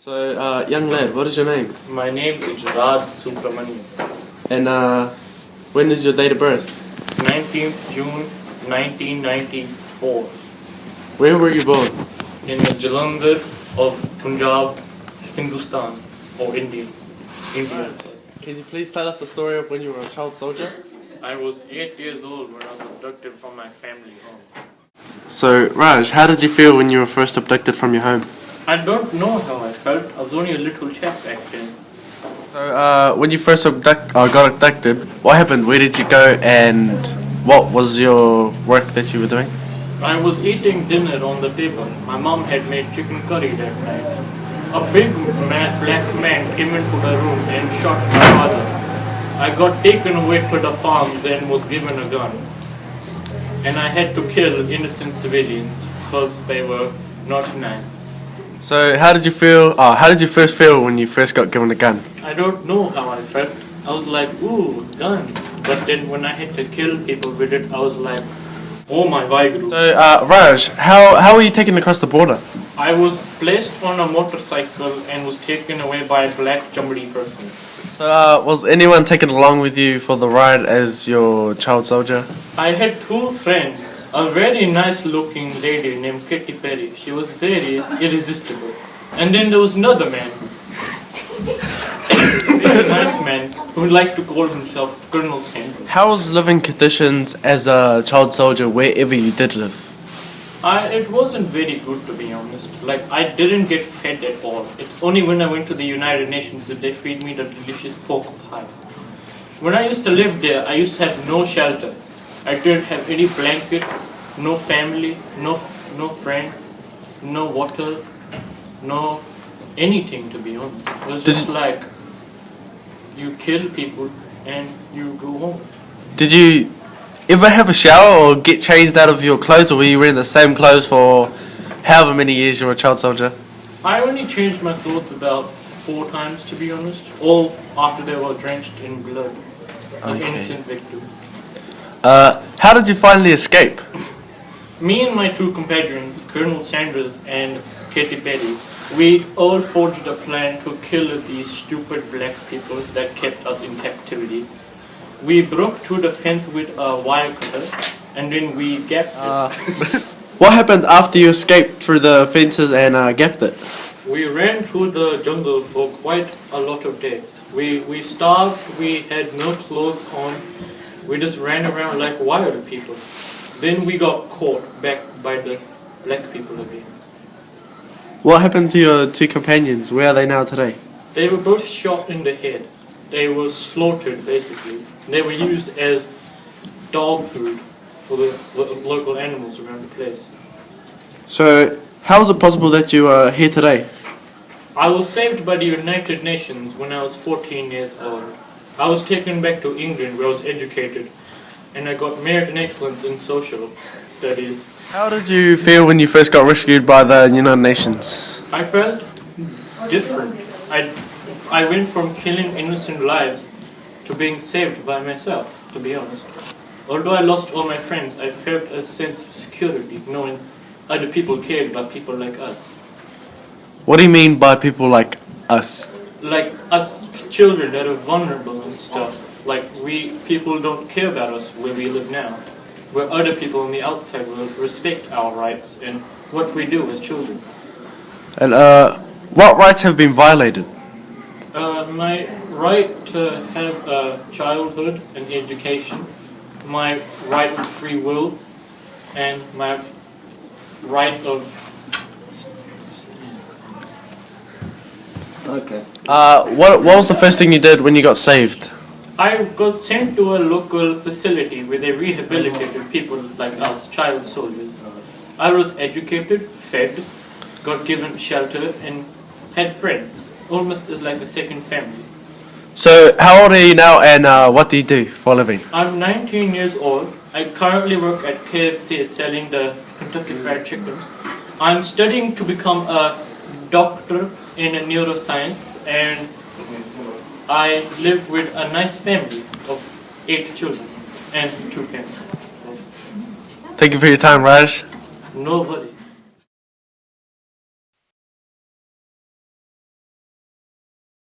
So, young lad, what is your name? My name is Raj Subramanian. And when is your date of birth? 19th June 1994 Where were you born? in Jalandhar of Punjab, Hindustan or India. Can you please tell us the story of when you were a child soldier? I was 8 years old when I was abducted from my family home. So, Raj, how did you feel when you were first abducted from your home? I don't know how I felt. I was only a little chap back then. So, when you first got abducted, what happened? Where did you go and what was your work that you were doing? I was eating dinner on the table. My mom had made chicken curry that night. A big black man came into the room and shot my father. I got taken away to the farms and was given a gun. And I had to kill innocent civilians because they were not nice. So, how did you feel? How did you first feel when you first got given a gun? I don't know how I felt. I was like, ooh, gun. But then when I had to kill people with it, I was like, oh my Vaheguru. So, Raj, how were you taken across the border? I was placed on a motorcycle and was taken away by a black Chambadi person. So, was anyone taken along with you for the ride as your child soldier? I had two friends. A very nice looking lady named Katy Perry. She was very irresistible. And then there was another man. A very nice man who liked to call himself Colonel Sanders. How was living conditions as a child soldier wherever you did live? It wasn't very good, to be honest. Like, I didn't get fed at all. It's only when I went to the United Nations that they feed me the delicious pork pie. When I used to live there, I used to have no shelter. I didn't have any blanket, no family, no friends, no water, no anything, to be honest. It was just like, you kill people and you go home. Did you ever have a shower or get changed out of your clothes, or were you wearing the same clothes for however many years you were a child soldier? I only changed my clothes about 4 times, to be honest, all after they were drenched in blood of innocent victims. How did you finally escape? Me and my 2 compatriots, Colonel Sanders and Katy Perry, we all forged a plan to kill these stupid black people that kept us in captivity. We broke through the fence with a wire cutter and then we gapped it. What happened after you escaped through the fences and gapped it? We ran through the jungle for quite a lot of days. We starved, we had no clothes on, we just ran around like wild people. Then we got caught back by the black people again. What happened to your 2 companions? Where are they now today? They were both shot in the head. They were slaughtered, basically. They were used as dog food for the local animals around the place. So, how is it possible that you are here today? I was saved by the United Nations when I was 14 years old. I was taken back to England where I was educated, and I got merit in excellence in social studies. How did you feel when you first got rescued by the United Nations? I felt different. I went from killing innocent lives to being saved by myself, to be honest. Although I lost all my friends, I felt a sense of security, knowing other people cared about people like us. What do you mean by people like us? Like us children that are vulnerable and stuff. Like people don't care about us where we live now. Where other people on the outside will respect our rights and what we do as children. And what rights have been violated? My right to have a childhood and education, my right of free will, and my right of... Okay. What was the first thing you did when you got saved? I was sent to a local facility where they rehabilitated people like us, child soldiers. I was educated, fed, got given shelter, and had friends. Almost as like a second family. So, how old are you now, and what do you do for a living? I'm 19 years old. I currently work at KFC selling the Kentucky Fried Chicken. I'm studying to become a doctor in neuroscience, and I live with a nice family of 8 children and 2 parents. Thank you for your time, Raj. Nobody.